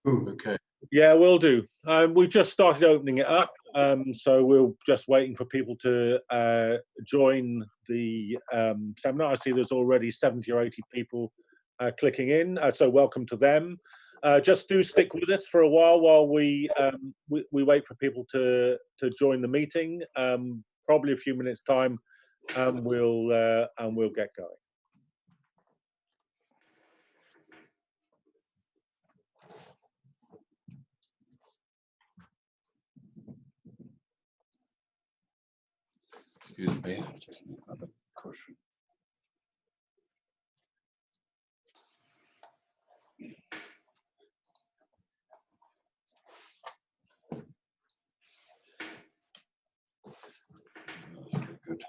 Ooh, okay. Yeah, we'll do. We've just started opening it up, so we're just waiting for people to join the seminar. I see there's already 70 or 80 people clicking in, so welcome to them. Just do stick with us for a while we wait for people to join the meeting. Probably a few minutes time, and we'll get going. Excuse me, just another cushion. That's good.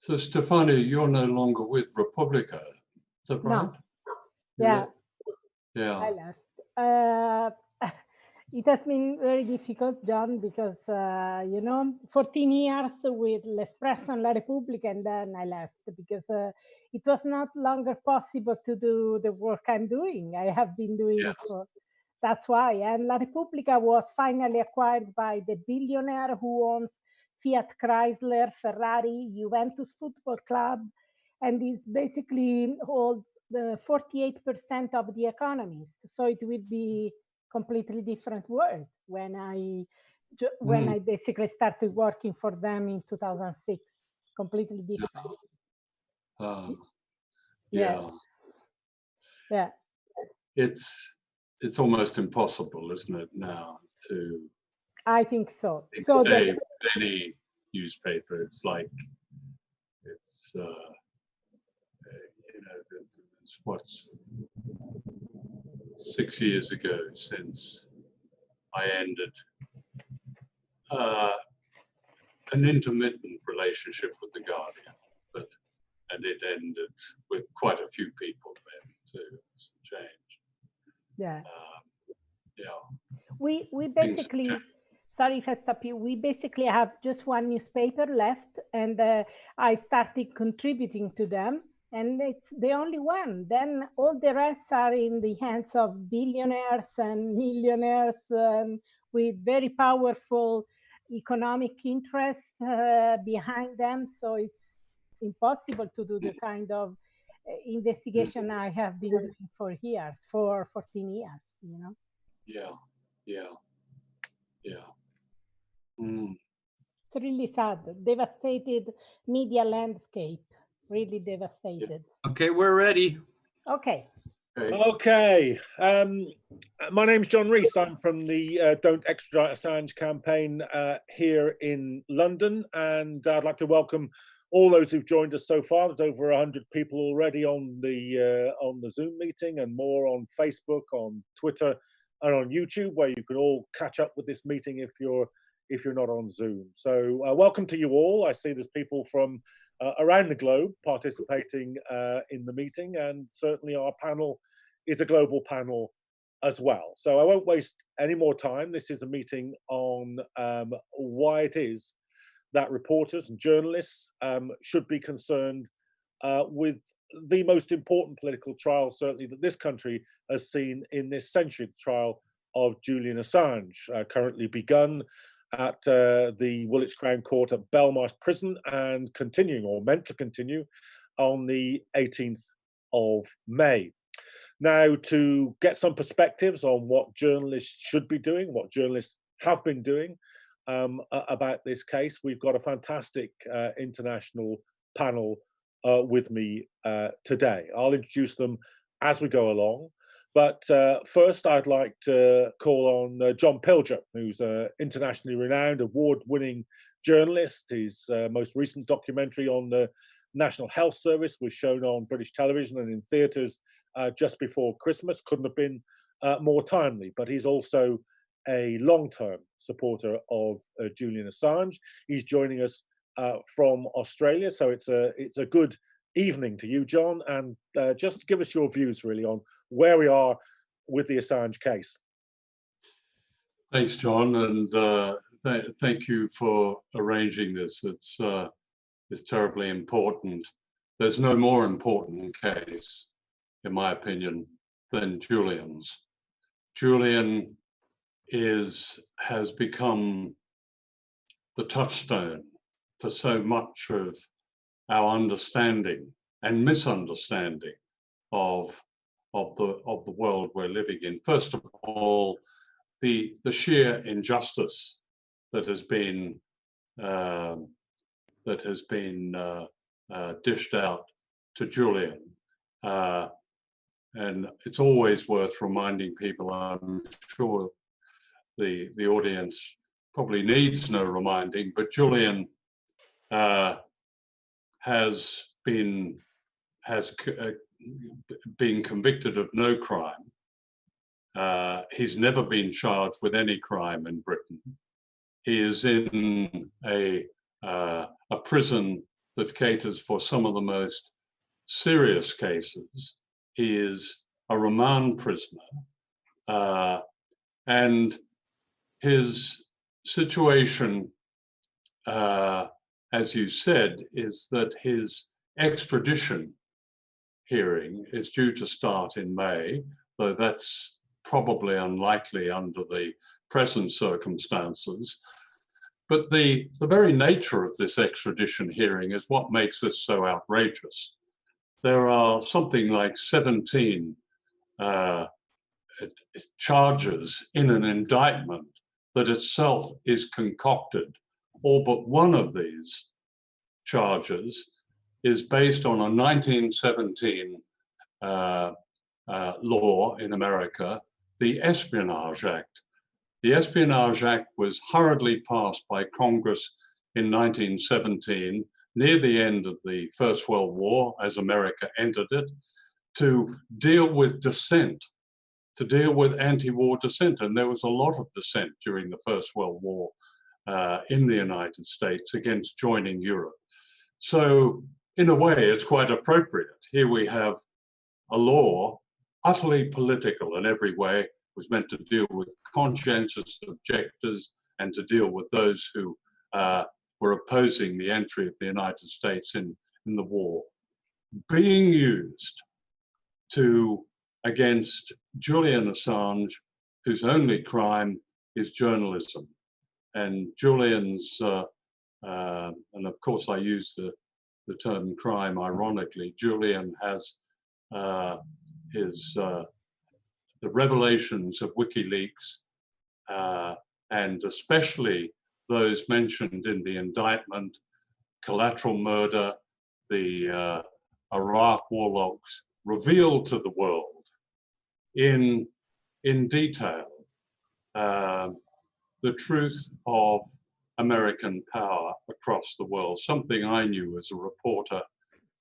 So, Stefania, you're no longer with Republica, is that right? No. Yeah. Yeah. I left. It has been very difficult, John, because, 14 years with L'Espresso and La Repubblica, and then I left because it was not longer possible to do the work I'm doing. I have been doing for, that's why. And La Repubblica was finally acquired by the billionaire who owns Fiat Chrysler, Ferrari, Juventus Football Club, and is basically holds the 48% of the economies. So it will be completely different world when I basically started working for them in 2006. Completely different. Yeah. It's almost impossible, isn't it, now to? I think so. Save any newspaper. It's like it's it's what's 6 years ago since I ended an intermittent relationship with the Guardian, and it ended with quite a few people then too. Some change. Yeah. Yeah. We basically. Sorry if I stop you. We basically have just one newspaper left, and I started contributing to them, and it's the only one. Then all the rest are in the hands of billionaires and millionaires with very powerful economic interests behind them. So it's impossible to do the kind of investigation I have been doing for years, for 14 years, you know? Yeah. It's really sad, devastated media landscape, really devastated. Okay, we're ready. Okay. Okay. My name's John Rees. I'm from the Don't Extradite Assange campaign here in London, and I'd like to welcome all those who've joined us so far. There's over 100 people already on the Zoom meeting, and more on Facebook, on Twitter, and on YouTube, where you can all catch up with this meeting if you're not on Zoom. So welcome to you all. I see there's people from around the globe participating in the meeting, and certainly our panel is a global panel as well. So I won't waste any more time. This is a meeting on why it is that reporters and journalists should be concerned with the most important political trial, certainly, that this country has seen in this century, the trial of Julian Assange, currently begun at the Woolwich Crown Court at Belmarsh Prison, and continuing, or meant to continue, on the 18th of May. Now, to get some perspectives on what journalists should be doing, what journalists have been doing about this case, we've got a fantastic international panel with me today. I'll introduce them as we go along. But first, I'd like to call on John Pilger, who's an internationally renowned, award-winning journalist. His most recent documentary on the National Health Service was shown on British television and in theatres just before Christmas. Couldn't have been more timely, but he's also a long-term supporter of Julian Assange. He's joining us from Australia, so it's a good evening to you, John, and just give us your views really on where we are with the Assange case. Thanks, John, and thank you for arranging this. It's terribly important. There's no more important case, in my opinion, than Julian's. Julian has become the touchstone for so much of our understanding and misunderstanding of the world we're living in. First of all, the sheer injustice that has been dished out to Julian, and it's always worth reminding people. I'm sure the audience probably needs no reminding, but Julian has been convicted of no crime. He's never been charged with any crime in Britain. He is in a prison that caters for some of the most serious cases. He is a remand prisoner, and his situation, as you said, is that his extradition hearing is due to start in May, though that's probably unlikely under the present circumstances. But the very nature of this extradition hearing is what makes this so outrageous. There are something like 17 charges in an indictment that itself is concocted. All but one of these charges is based on a 1917 law in America, the Espionage Act. The Espionage Act was hurriedly passed by Congress in 1917, near the end of the First World War, as America entered it, to deal with dissent, to deal with anti-war dissent. And there was a lot of dissent during the First World War in the United States against joining Europe. So in a way, it's quite appropriate. Here we have a law utterly political in every way, was meant to deal with conscientious objectors and to deal with those who were opposing the entry of the United States in the war, being used against Julian Assange, whose only crime is journalism. And Julian's, and of course I use the term crime ironically, Julian has the revelations of WikiLeaks, and especially those mentioned in the indictment, collateral murder, the Iraq war logs, revealed to the world in detail the truth of American power across the world, something I knew as a reporter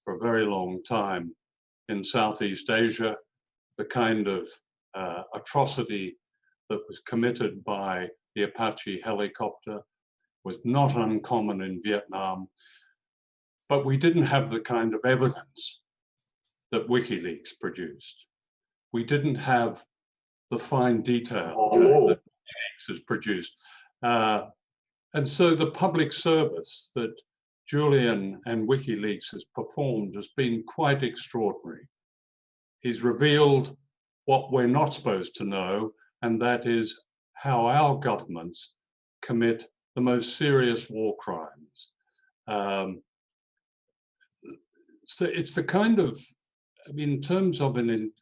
for a very long time in Southeast Asia. The kind of atrocity that was committed by the Apache helicopter was not uncommon in Vietnam, but we didn't have the kind of evidence that WikiLeaks produced. We didn't have the fine detail that WikiLeaks has produced. And so the public service that Julian and WikiLeaks has performed has been quite extraordinary. He's revealed what we're not supposed to know, and that is how our governments commit the most serious war crimes. So it's the kind of, I mean, in terms of an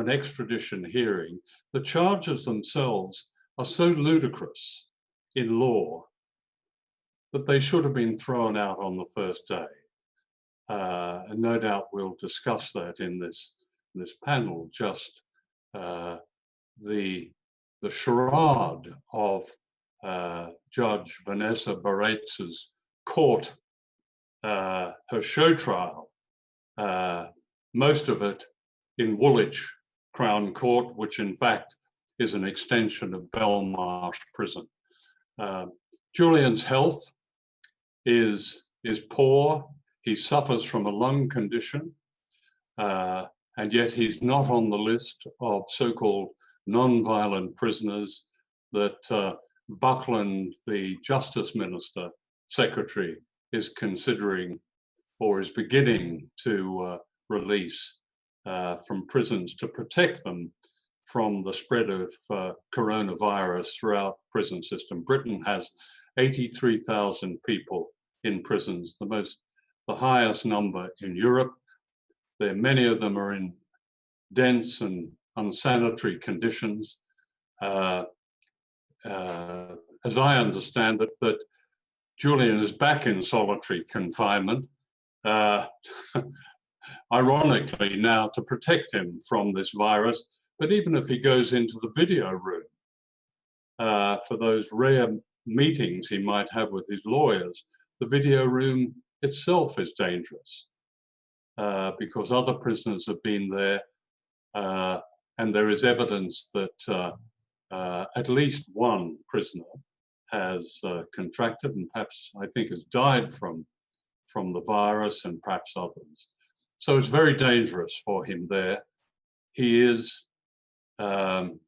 extradition hearing, the charges themselves are so ludicrous in law that they should have been thrown out on the first day. And no doubt we'll discuss that in this panel, just the charade of Judge Vanessa Barretz's court her show trial, most of it in Woolwich Crown Court, which in fact is an extension of Belmarsh Prison. Julian's health is poor. He suffers from a lung condition, and yet he's not on the list of so-called non-violent prisoners that Buckland, the Justice Minister, Secretary, is considering or is beginning to release from prisons to protect them from the spread of coronavirus throughout prison system. Britain has 83,000 people in prisons, the highest number in Europe. Many of them are in dense and unsanitary conditions. As I understand it, that Julian is back in solitary confinement, ironically now to protect him from this virus. But even if he goes into the video room for those rare meetings he might have with his lawyers, the video room itself is dangerous because other prisoners have been there, and there is evidence that at least one prisoner has contracted and perhaps, I think, has died from the virus, and perhaps others. So it's very dangerous for him there. He is, in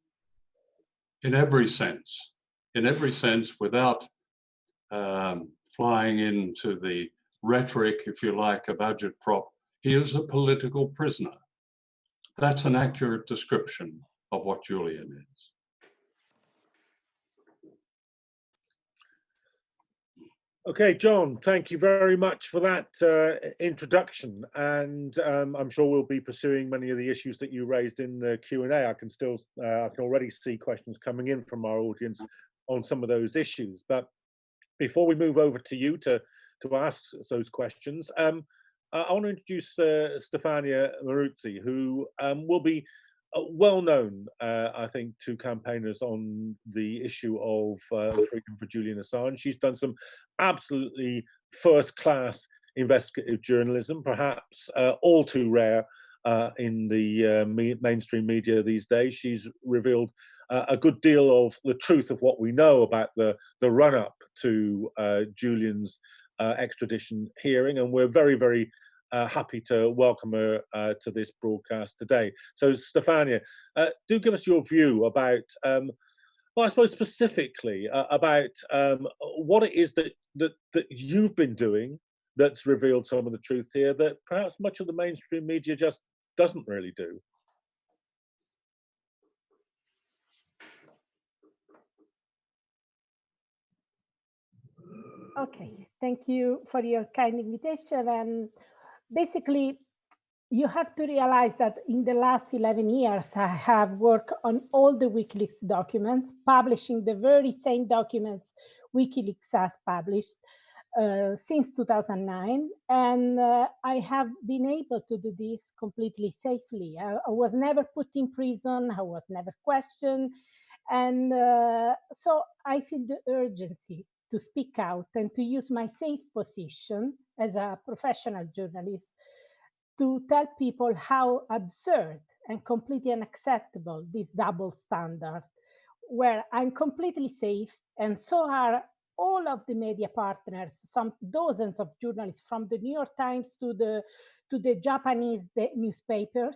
every sense, without flying into the rhetoric, if you like, of agitprop, he is a political prisoner. That's an accurate description of what Julian is. Okay, John, thank you very much for that introduction. And I'm sure we'll be pursuing many of the issues that you raised in the Q&A. I can already see questions coming in from our audience on some of those issues. But before we move over to you to ask those questions, I want to introduce Stefania Maruzzi, who will be well known, I think, to campaigners on the issue of freedom for Julian Assange. She's done some absolutely first-class investigative journalism, perhaps all too rare in the mainstream media these days. She's revealed a good deal of the truth of what we know about the run-up to Julian's extradition hearing, and we're very, very happy to welcome her to this broadcast today. So, Stefania, do give us your view about, well, I suppose specifically about what it is that you've been doing that's revealed some of the truth here that perhaps much of the mainstream media just doesn't really do. Okay, thank you for your kind invitation. And basically, you have to realize that in the last 11 years, I have worked on all the WikiLeaks documents, publishing the very same documents WikiLeaks has published since 2009. And I have been able to do this completely safely. I was never put in prison. I was never questioned. And so I feel the urgency to speak out and to use my safe position as a professional journalist to tell people how absurd and completely unacceptable this double standard, where I'm completely safe, and so are all of the media partners, some dozens of journalists from the New York Times to the Japanese newspapers,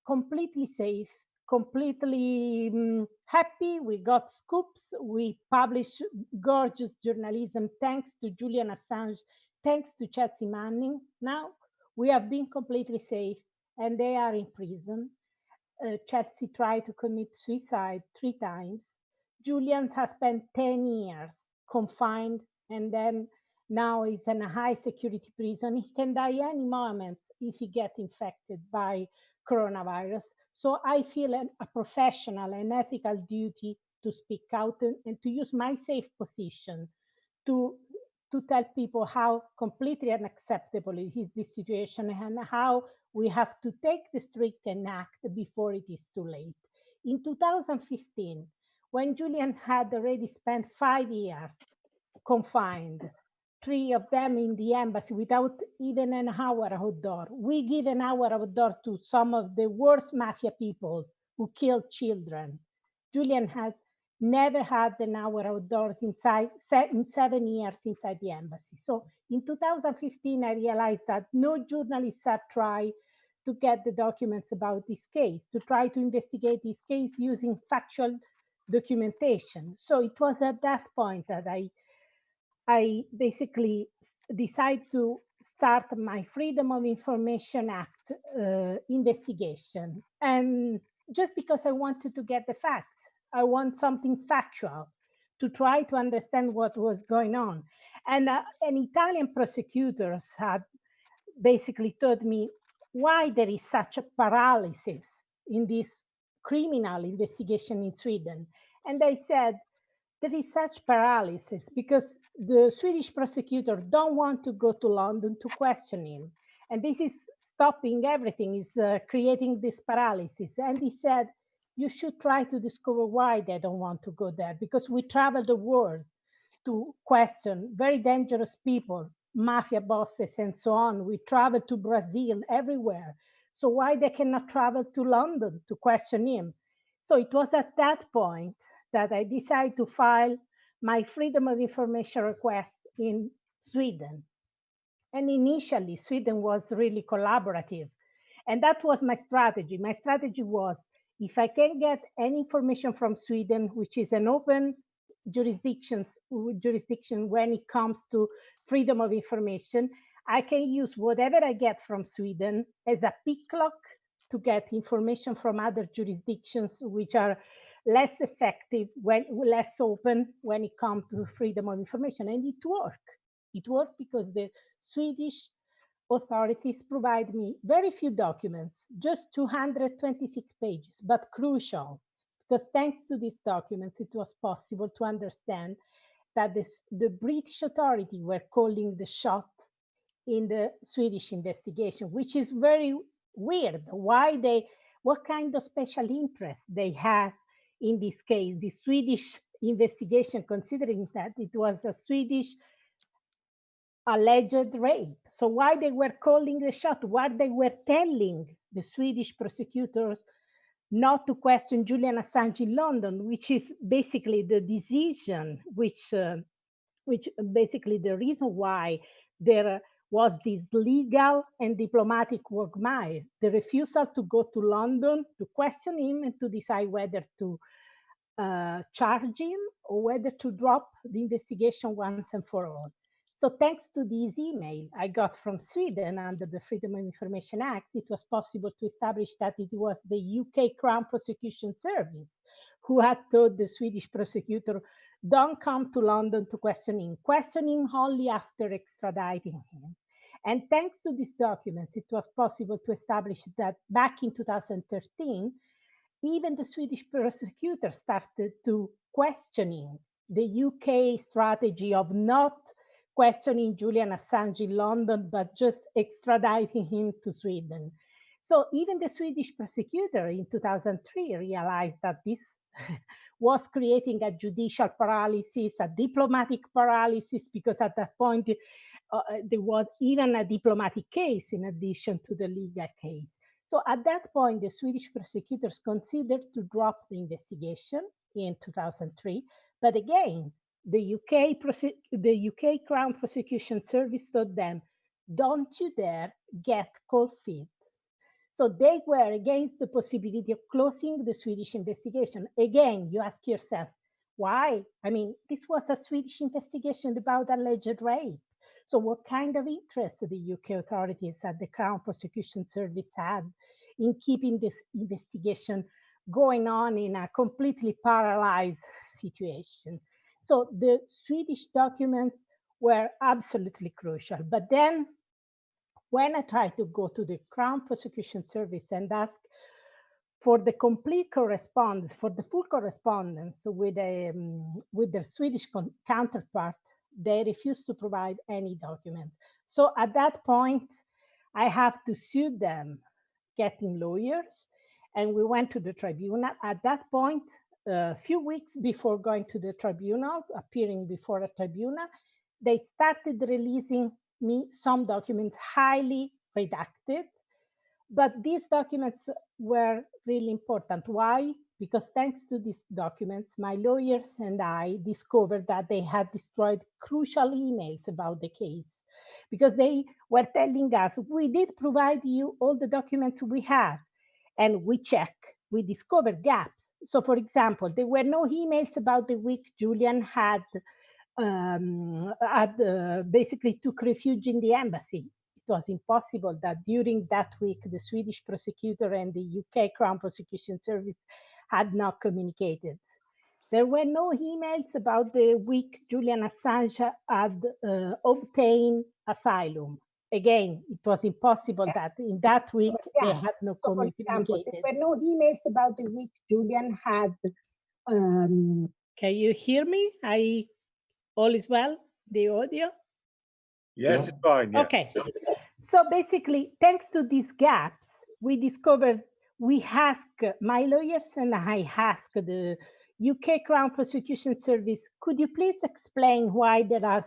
completely safe, completely happy. We got scoops. We publish gorgeous journalism thanks to Julian Assange, thanks to Chelsea Manning. Now we have been completely safe, and they are in prison. Chelsea tried to commit suicide 3 times. Julian has spent 10 years confined, and then now he's in a high security prison. He can die any moment if he gets infected by coronavirus. So I feel a professional and ethical duty to speak out and to use my safe position to tell people how completely unacceptable is this situation and how we have to take the street and act before it is too late. In 2015, when Julian had already spent 5 years confined, 3 of them in the embassy without even an hour outdoor. We give an hour outdoor to some of the worst mafia people who killed children. Julian has never had an hour outdoors in 7 years inside the embassy. So in 2015, I realized that no journalists had tried to get the documents about this case, to try to investigate this case using factual documentation. So it was at that point that I basically decided to start my Freedom of Information Act investigation. And just because I wanted to get the facts, I want something factual to try to understand what was going on. And Italian prosecutors had basically told me why there is such a paralysis in this criminal investigation in Sweden. And I said, there is such paralysis because the Swedish prosecutor don't want to go to London to question him. And this is stopping everything, is creating this paralysis. And he said, you should try to discover why they don't want to go there, because we travel the world to question very dangerous people, mafia bosses and so on. We travel to Brazil, everywhere. So why they cannot travel to London to question him? So it was at that point that I decided to file my Freedom of Information request in Sweden. And initially, Sweden was really collaborative. And that was my strategy. My strategy was, if I can get any information from Sweden, which is an open jurisdiction when it comes to freedom of information, I can use whatever I get from Sweden as a picklock to get information from other jurisdictions which are less effective, less open when it comes to freedom of information. And it worked. It worked because the Swedish authorities provide me very few documents, just 226 pages, but crucial, because thanks to these documents, it was possible to understand that the British authority were calling the shot in the Swedish investigation, which is very weird. What kind of special interest they have in this case, the Swedish investigation, considering that it was a Swedish alleged rape. So why they were calling the shot, what they were telling the Swedish prosecutors not to question Julian Assange in London, which is basically the decision, which basically the reason why there was this legal and diplomatic quagmire, the refusal to go to London to question him and to decide whether to charge him or whether to drop the investigation once and for all. So thanks to this email I got from Sweden under the Freedom of Information Act, it was possible to establish that it was the UK Crown Prosecution Service who had told the Swedish prosecutor, don't come to London to question him only after extraditing him. And thanks to these documents, it was possible to establish that back in 2013, even the Swedish prosecutor started to questioning the UK strategy of not questioning Julian Assange in London, but just extraditing him to Sweden. So even the Swedish prosecutor in 2003 realized that this was creating a judicial paralysis, a diplomatic paralysis, because at that point, there was even a diplomatic case in addition to the legal case. So at that point, the Swedish prosecutors considered to drop the investigation in 2003. But again, the UK Crown Prosecution Service told them, don't you dare get cold feet. So they were against the possibility of closing the Swedish investigation. Again, you ask yourself, why? I mean, this was a Swedish investigation about alleged rape. So what kind of interest the UK authorities at the Crown Prosecution Service had in keeping this investigation going on in a completely paralyzed situation? So the Swedish documents were absolutely crucial. But then when I tried to go to the Crown Prosecution Service and ask for the complete correspondence, for the full correspondence with their Swedish counterpart, they refused to provide any document. So at that point, I have to sue them, getting lawyers, and we went to the tribunal. At that point, a few weeks before going to the tribunal, appearing before a tribunal, they started releasing me some documents highly redacted, but these documents were really important. Why? Because thanks to these documents, my lawyers and I discovered that they had destroyed crucial emails about the case, because they were telling us, we did provide you all the documents we have, and we discovered gaps. So for example, there were no emails about the week Julian had basically took refuge in the embassy. It was impossible that during that week, the Swedish prosecutor and the UK Crown Prosecution Service had not communicated. There were no emails about the week Julian Assange had obtained asylum. Again, it was impossible that in that week they had no communicated. There were no emails about the week Julian had. Can you hear me? All is well, the audio? Yes, it's fine. Yes. Okay. So basically, thanks to these gaps, we discovered, my lawyers and I asked the UK Crown Prosecution Service, could you please explain why there are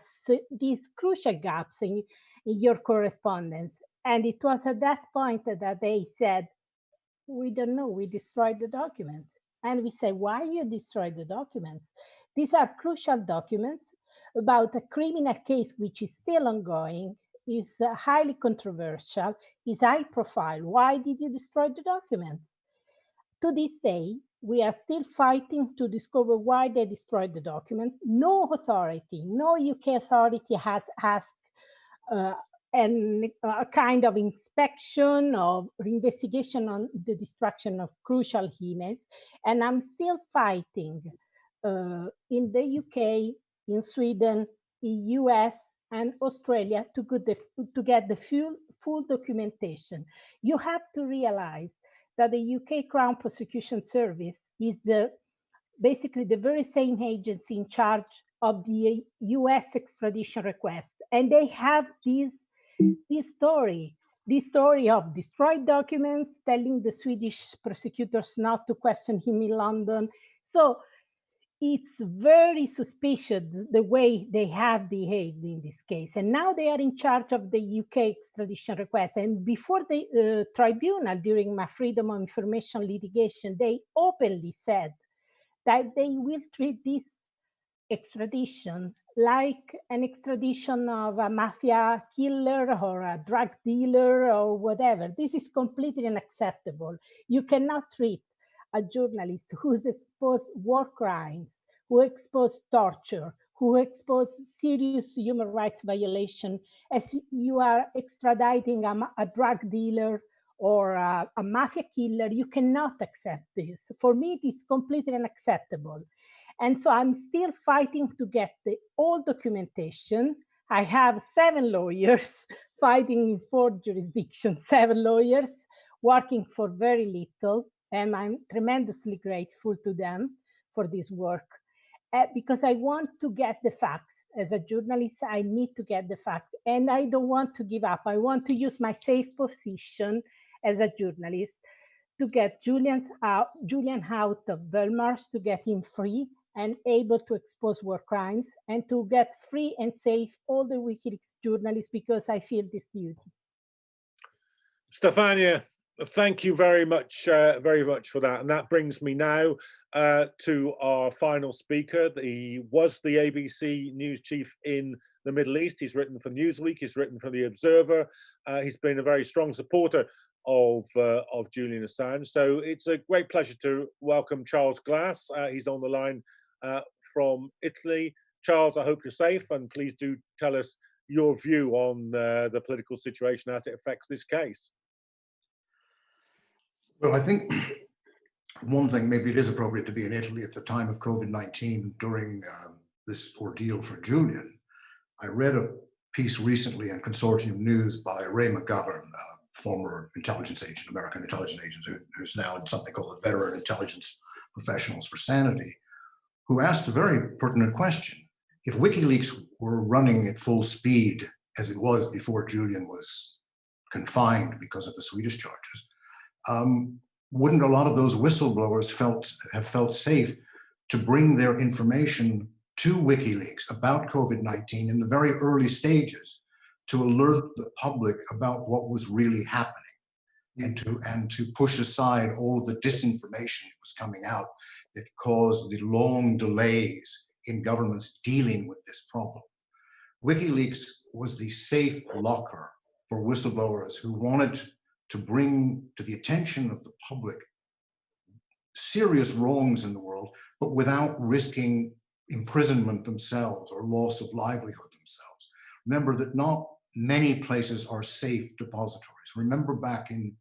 these crucial gaps in your correspondence? And it was at that point that they said, we don't know, we destroyed the documents. And we say, why you destroyed the documents? These are crucial documents about a criminal case which is still ongoing, is highly controversial, is high profile. Why did you destroy the documents? To this day, we are still fighting to discover why they destroyed the documents. No authority, no UK authority has asked a kind of inspection or investigation on the destruction of crucial emails. And I'm still fighting in the UK, in Sweden, in US, and Australia to get the full documentation. You have to realize that the UK Crown Prosecution Service is basically the very same agency in charge of the US extradition request. And they have this story of destroyed documents, telling the Swedish prosecutors not to question him in London. So it's very suspicious the way they have behaved in this case. And now they are in charge of the UK extradition request. And before the tribunal, during my freedom of information litigation, they openly said that they will treat this extradition like an extradition of a mafia killer or a drug dealer or whatever. This is completely unacceptable. You cannot treat a journalist who's exposed war crimes, who exposed torture, who exposed serious human rights violation as you are extraditing a drug dealer or a mafia killer. You cannot accept this. For me, it's completely unacceptable. And so I'm still fighting to get all documentation. I have 7 lawyers fighting in 4 jurisdictions, 7 lawyers working for very little. And I'm tremendously grateful to them for this work because I want to get the facts. As a journalist, I need to get the facts and I don't want to give up. I want to use my safe position as a journalist to get Julian out of Belmarsh, to get him free and able to expose war crimes, and to get free and safe all the WikiLeaks journalists, because I feel this duty. Stefania, thank you very much for that. And that brings me now to our final speaker. He was the ABC news chief in the Middle East. He's written for Newsweek, he's written for The Observer. He's been a very strong supporter of Julian Assange. So it's a great pleasure to welcome Charles Glass. He's on the line from Italy. Charles, I hope you're safe, and please do tell us your view on the political situation as it affects this case. Well, I think one thing, maybe it is appropriate to be in Italy at the time of COVID-19 during this ordeal for Julian. I read a piece recently in Consortium News by Ray McGovern, former intelligence agent, American intelligence agent, who's now in something called the Veteran Intelligence Professionals for Sanity, who asked a very pertinent question. If WikiLeaks were running at full speed, as it was before Julian was confined because of the Swedish charges, wouldn't a lot of those whistleblowers have felt safe to bring their information to WikiLeaks about COVID-19 in the very early stages to alert the public about what was really happening and to push aside all of the disinformation that was coming out that caused the long delays in governments dealing with this problem. WikiLeaks was the safe locker for whistleblowers who wanted to bring to the attention of the public serious wrongs in the world, but without risking imprisonment themselves or loss of livelihood themselves. Remember that not many places are safe depositories. Remember back in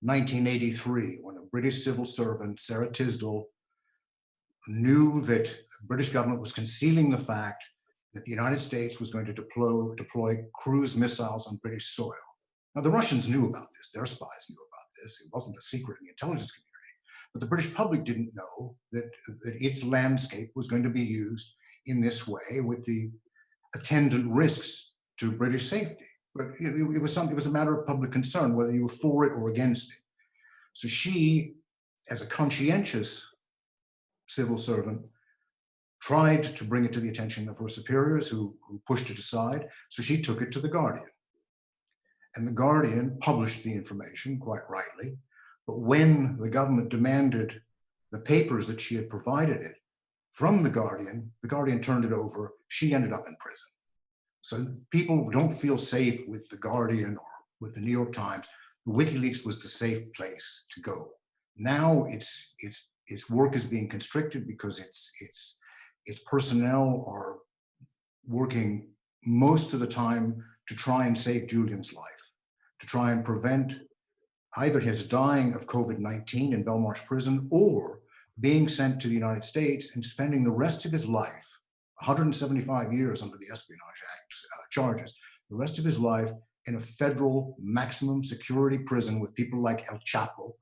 1983, when a British civil servant, Sarah Tisdall, knew that the British government was concealing the fact that the United States was going to deploy cruise missiles on British soil. Now, the Russians knew about this. Their spies knew about this. It wasn't a secret in the intelligence community. But the British public didn't know that its landscape was going to be used in this way with the attendant risks to British safety. But it was a matter of public concern, whether you were for it or against it. So she, as a conscientious civil servant, tried to bring it to the attention of her superiors who pushed it aside. So she took it to The Guardian. And The Guardian published the information, quite rightly. But when the government demanded the papers that she had provided it from The Guardian turned it over. She ended up in prison. So people don't feel safe with The Guardian or with the New York Times. WikiLeaks was the safe place to go. Now its work is being constricted because its personnel are working most of the time to try and save Julian's life, to try and prevent either his dying of COVID-19 in Belmarsh prison or being sent to the United States and spending the rest of his life, 175 years under the Espionage Act charges, the rest of his life in a federal maximum security prison with people like El Chapo,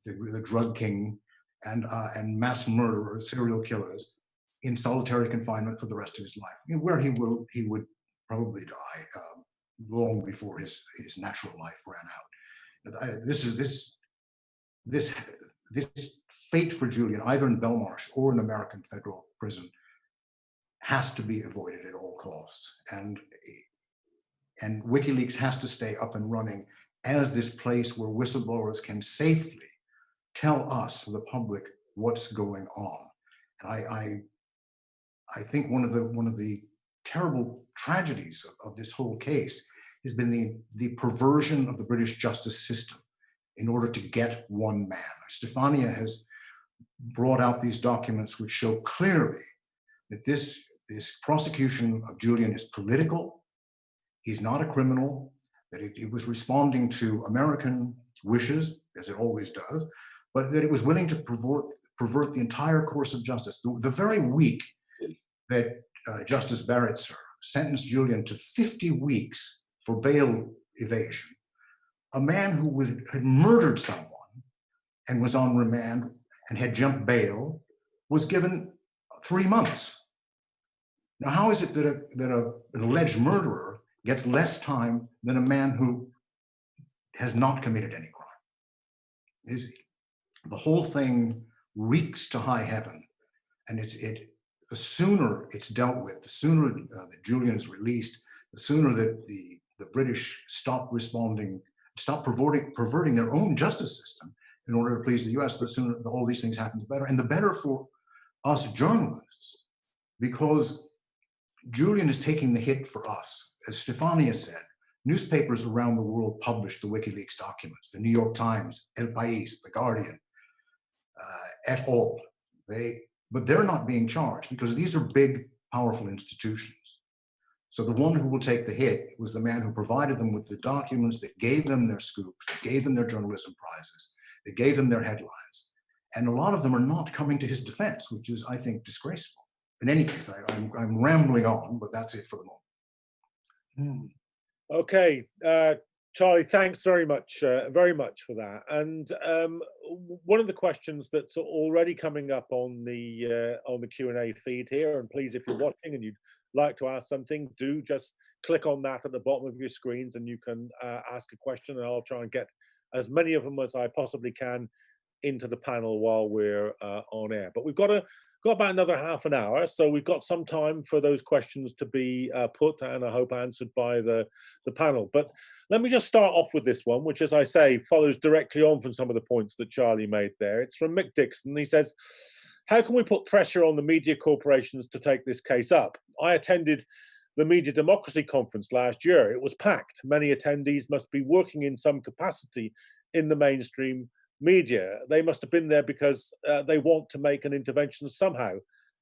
the drug king, and mass murderers, serial killers, in solitary confinement for the rest of his life, where he would probably die long before his natural life ran out. This fate for Julian, either in Belmarsh or in American federal prison, has to be avoided at all costs. And WikiLeaks has to stay up and running as this place where whistleblowers can safely tell us, the public, what's going on. And I think one of the terrible tragedies of this whole case has been the perversion of the British justice system in order to get one man. Stefania has brought out these documents which show clearly that this prosecution of Julian is political. He's not a criminal, that it was responding to American wishes, as it always does, but that it was willing to pervert the entire course of justice. The very week that Justice Barretzer sentenced Julian to 50 weeks for bail evasion, a man who had murdered someone and was on remand and had jumped bail was given 3 months. Now, how is it that an alleged murderer gets less time than a man who has not committed any crime? The whole thing reeks to high heaven, and the sooner it's dealt with, the sooner that Julian is released, the sooner that the British stop perverting their own justice system in order to please the US, the sooner all these things happen, the better. And the better for us journalists, because Julian is taking the hit for us. As Stefania said, newspapers around the world published the WikiLeaks documents, the New York Times, El País, The Guardian, et al. But they're not being charged because these are big, powerful institutions. So the one who will take the hit was the man who provided them with the documents that gave them their scoops, that gave them their journalism prizes, that gave them their headlines. And a lot of them are not coming to his defense, which is, I think, disgraceful. In any case, I'm rambling on, but that's it for the moment. Okay, Charlie, thanks very much for that. And one of the questions that's already coming up on the Q&A feed here, and please, if you're watching and you'd like to ask something, do just click on that at the bottom of your screens, and you can ask a question, and I'll try and get as many of them as I possibly can into the panel while we're on air. But we've got got about another half an hour, so we've got some time for those questions to be put and I hope answered by the panel. But let me just start off with this one, which, as I say, follows directly on from some of the points that Charlie made there. It's from Mick Dixon. He says, how can we put pressure on the media corporations to take this case up? I attended the Media Democracy Conference last year. It was packed. Many attendees must be working in some capacity in the mainstream media. They must have been there because they want to make an intervention somehow.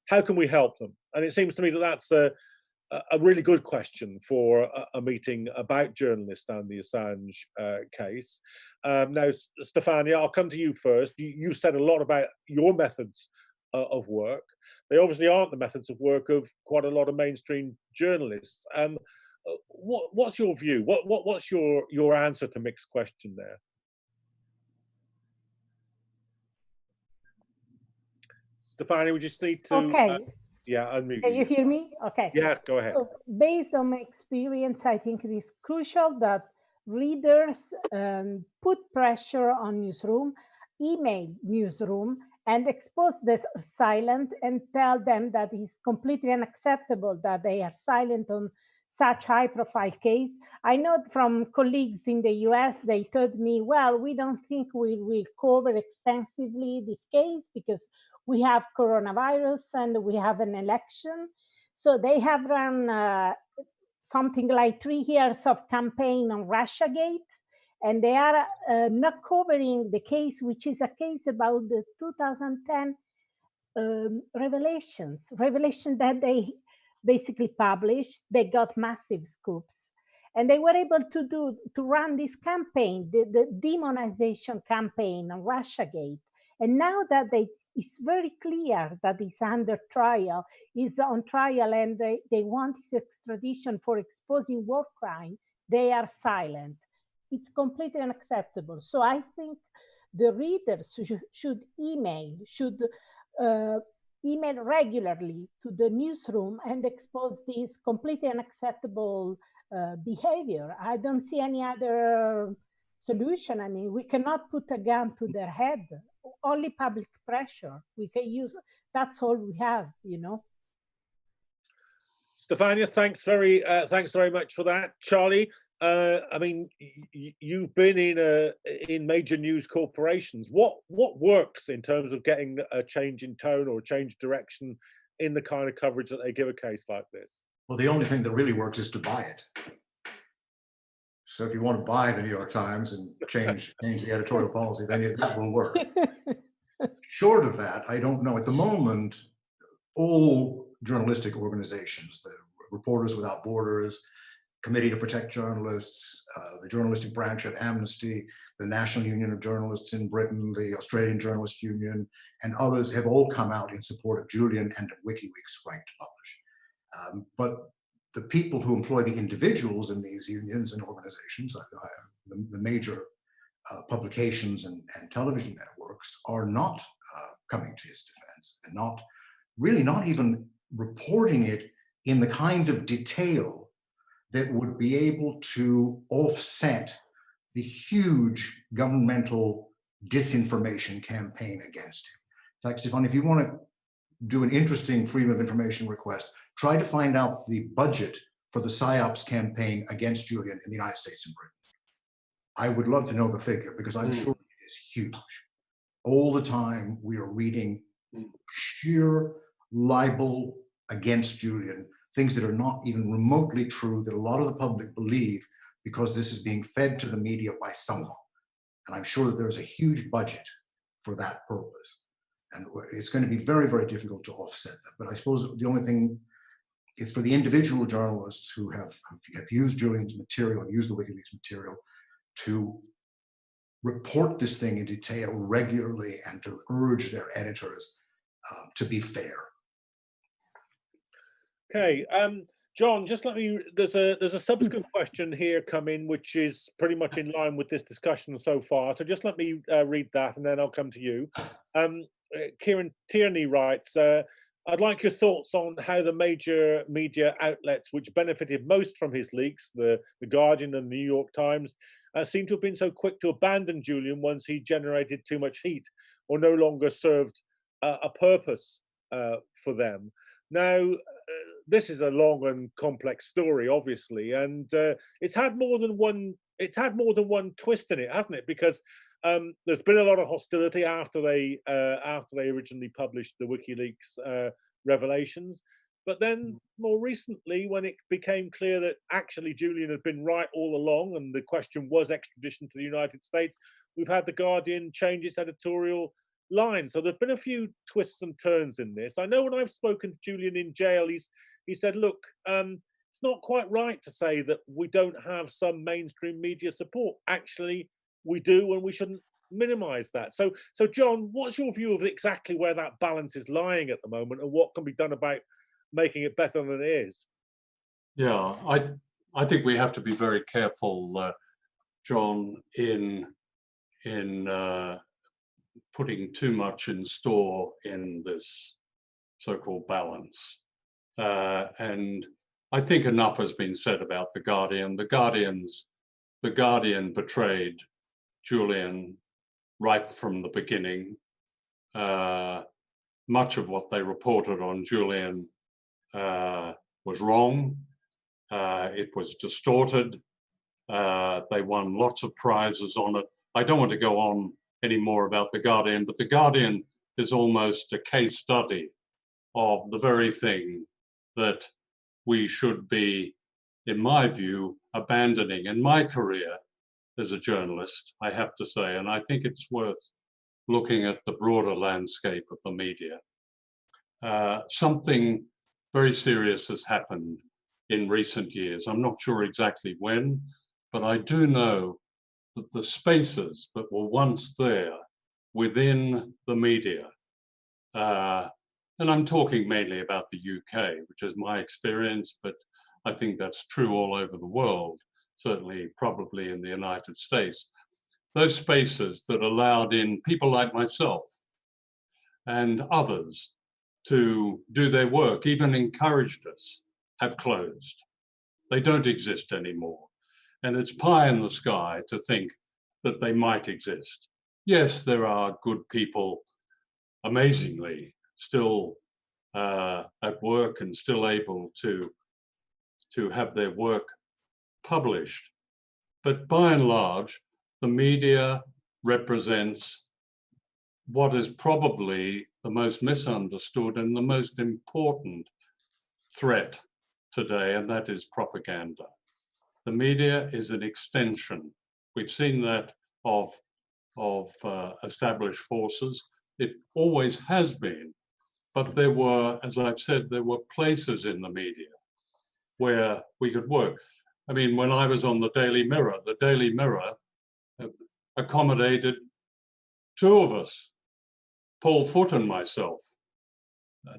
How can we help them? And it seems to me that that's a really good question for a meeting about journalists and the Assange case. Now, Stefania, I'll come to you first. You said a lot about your methods of work. They obviously aren't the methods of work of quite a lot of mainstream journalists. What's your view? What's your answer to Mick's question there? Stefania, we just need to yeah, unmute Can you hear me? Okay. Yeah, go ahead. So based on my experience, I think it is crucial that readers put pressure on newsroom, email newsroom, and expose the silent and tell them that it's completely unacceptable that they are silent on such high-profile case. I know from colleagues in the US, they told me, well, we don't think we will cover extensively this case because we have coronavirus and we have an election. So they have run something like 3 years of campaign on Russiagate, and they are not covering the case, which is a case about the 2010 revelation that they basically published. They got massive scoops. And they were able to run this campaign, the demonization campaign on Russiagate. And now that it's very clear that it's under trial, is on trial, and they want his extradition for exposing war crime, they are silent. It's completely unacceptable. So I think the readers should email regularly to the newsroom and expose this completely unacceptable behavior. I don't see any other solution. I mean, we cannot put a gun to their head. Only public pressure. We can use, that's all we have, you know. Stefania, thanks very much for that. Charlie, I mean, you've been in major news corporations. What works in terms of getting a change in tone or a change direction in the kind of coverage that they give a case like this? Well, the only thing that really works is to buy it. So if you want to buy the New York Times and change the editorial policy, then that will work. Short of that, I don't know. At the moment, all journalistic organizations, the Reporters Without Borders, Committee to Protect Journalists, the journalistic branch at Amnesty, the National Union of Journalists in Britain, the Australian Journalists Union, and others have all come out in support of Julian and of WikiLeaks' right to publish. But the people who employ the individuals in these unions and organizations, the major publications and television networks, are not coming to his defense, and not even reporting it in the kind of detail that would be able to offset the huge governmental disinformation campaign against him. In fact, Stefan, if you want to do an interesting freedom of information request, try to find out the budget for the PSYOPs campaign against Julian in the United States and Britain. I would love to know the figure, because I'm sure it is huge. All the time we are reading sheer libel against Julian, things that are not even remotely true, that a lot of the public believe because this is being fed to the media by someone. And I'm sure that there's a huge budget for that purpose. And it's going to be very, very difficult to offset that. But I suppose the only thing is for the individual journalists who have used Julian's material, used the WikiLeaks material, to report this thing in detail regularly and to urge their editors to be fair. Okay, John, just let me, there's a subsequent question here come in, which is pretty much in line with this discussion so far. So just let me read that and then I'll come to you. Kieran Tierney writes, I'd like your thoughts on how the major media outlets which benefited most from his leaks, the Guardian and the New York Times, seem to have been so quick to abandon Julian once he generated too much heat or no longer served a purpose for them. Now, this is a long and complex story, obviously, and it's had more than one. It's had more than one twist in it, hasn't it? Because there's been a lot of hostility after they originally published the WikiLeaks revelations, but then more recently, when it became clear that actually Julian had been right all along, and the question was extradition to the United States, we've had the Guardian change its editorial line. So there've been a few twists and turns in this. I know when I've spoken to Julian in jail, he said, look, it's not quite right to say that we don't have some mainstream media support. Actually, we do, and we shouldn't minimize that. So John, what's your view of exactly where that balance is lying at the moment, and what can be done about making it better than it is? Yeah, I think we have to be very careful, John, in putting too much in store in this so-called balance. And I think enough has been said about the Guardian. The Guardian betrayed Julian right from the beginning. Much of what they reported on Julian was wrong. It was distorted. They won lots of prizes on it. I don't want to go on any more about the Guardian, but the Guardian is almost a case study of the very thing that we should be, in my view, abandoning. In my career as a journalist, I have to say, and I think it's worth looking at the broader landscape of the media. Something very serious has happened in recent years. I'm not sure exactly when, but I do know that the spaces that were once there within the media, and I'm talking mainly about the UK, which is my experience, but I think that's true all over the world, certainly probably in the United States. Those spaces that allowed in people like myself and others to do their work, even encouraged us, have closed. They don't exist anymore. And it's pie in the sky to think that they might exist. Yes, there are good people, amazingly, still at work and still able to have their work published. But by and large, the media represents what is probably the most misunderstood and the most important threat today, and that is propaganda. The media is an extension. We've seen that of established forces. It always has been. But there were, as I've said, there were places in the media where we could work. I mean, when I was on the Daily Mirror accommodated two of us, Paul Foote and myself.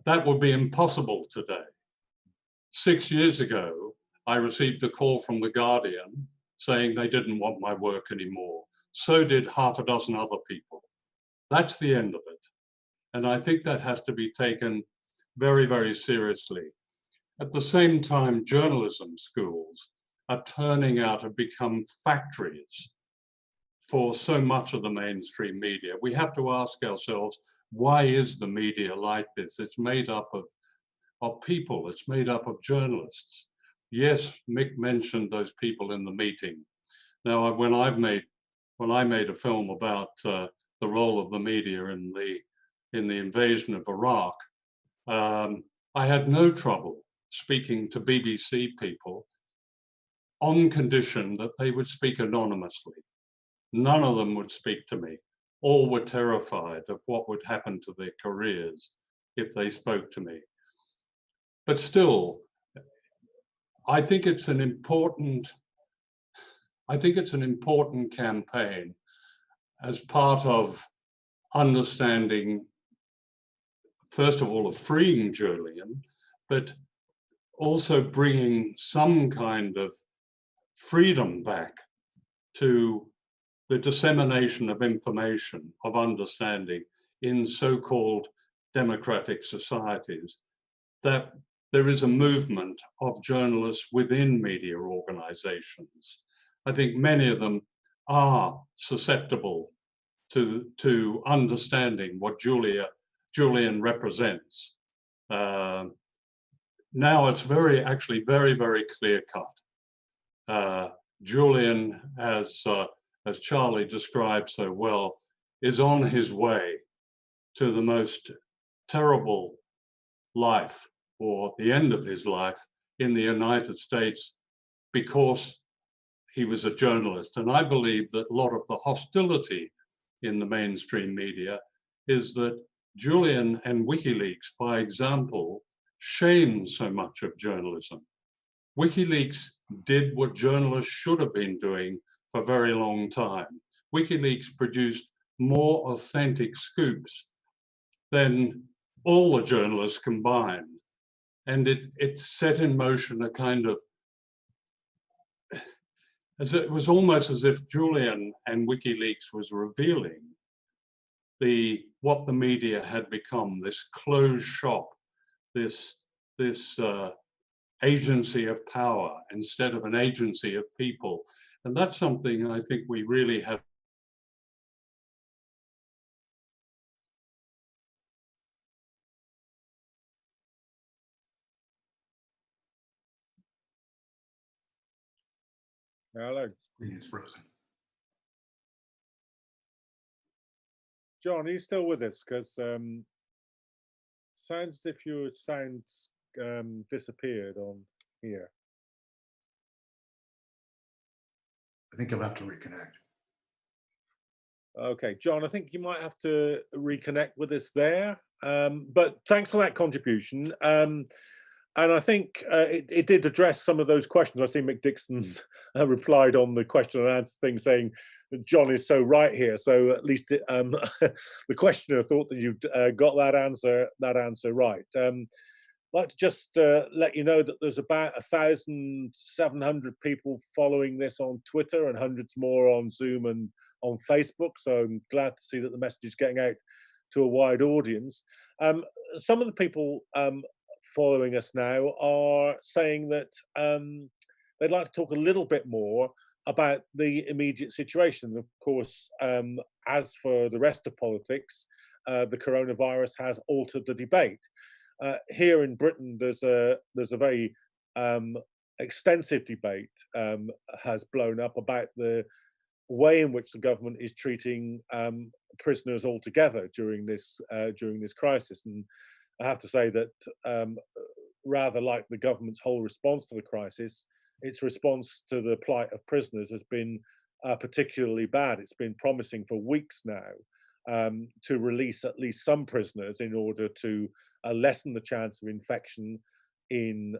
That would be impossible today. 6 years ago, I received a call from The Guardian saying they didn't want my work anymore. So did half a dozen other people. That's the end of it. And I think that has to be taken very, very seriously. At the same time, journalism schools are turning out to become factories for so much of the mainstream media. We have to ask ourselves, why is the media like this? It's made up of people, it's made up of journalists. Yes, Mick mentioned those people in the meeting. Now, when I made a film about the role of the media in the invasion of Iraq, I had no trouble speaking to BBC people on condition that they would speak anonymously. None of them would speak to me. All were terrified of what would happen to their careers if they spoke to me. But still, I think it's an important campaign as part of understanding, first of all, of freeing Julian, but also bringing some kind of freedom back to the dissemination of information, of understanding in so-called democratic societies, that there is a movement of journalists within media organizations. I think many of them are susceptible to understanding what Julian represents. Now it's actually very, very clear cut. Julian, as Charlie described so well, is on his way to the most terrible life, or the end of his life, in the United States because he was a journalist. And I believe that a lot of the hostility in the mainstream media is that Julian and WikiLeaks, by example, shame so much of journalism. WikiLeaks did what journalists should have been doing for a very long time. WikiLeaks produced more authentic scoops than all the journalists combined. And it set in motion a kind of, it was almost as if Julian and WikiLeaks was revealing what the media had become, this closed shop, this agency of power instead of an agency of people. And that's something I think we really have. Hello. It's frozen. John, are you still with us? Because sounds as if your sound disappeared on here. I think you'll have to reconnect. Okay, John, I think you might have to reconnect with us there. But thanks for that contribution. And I think it did address some of those questions. I see Mick Dixon's replied on the question and answer thing, saying John is so right here. So at least the questioner thought that you'd got that answer right. I'd like to just let you know that there's about 1,700 people following this on Twitter and hundreds more on Zoom and on Facebook. So I'm glad to see that the message is getting out to a wide audience. Some of the people following us now are saying that they'd like to talk a little bit more about the immediate situation. Of course, as for the rest of politics, the coronavirus has altered the debate. Here in Britain, there's a very extensive debate has blown up about the way in which the government is treating prisoners altogether during this crisis. And I have to say that rather like the government's whole response to the crisis, its response to the plight of prisoners has been particularly bad. It's been promising for weeks now to release at least some prisoners in order to lessen the chance of infection in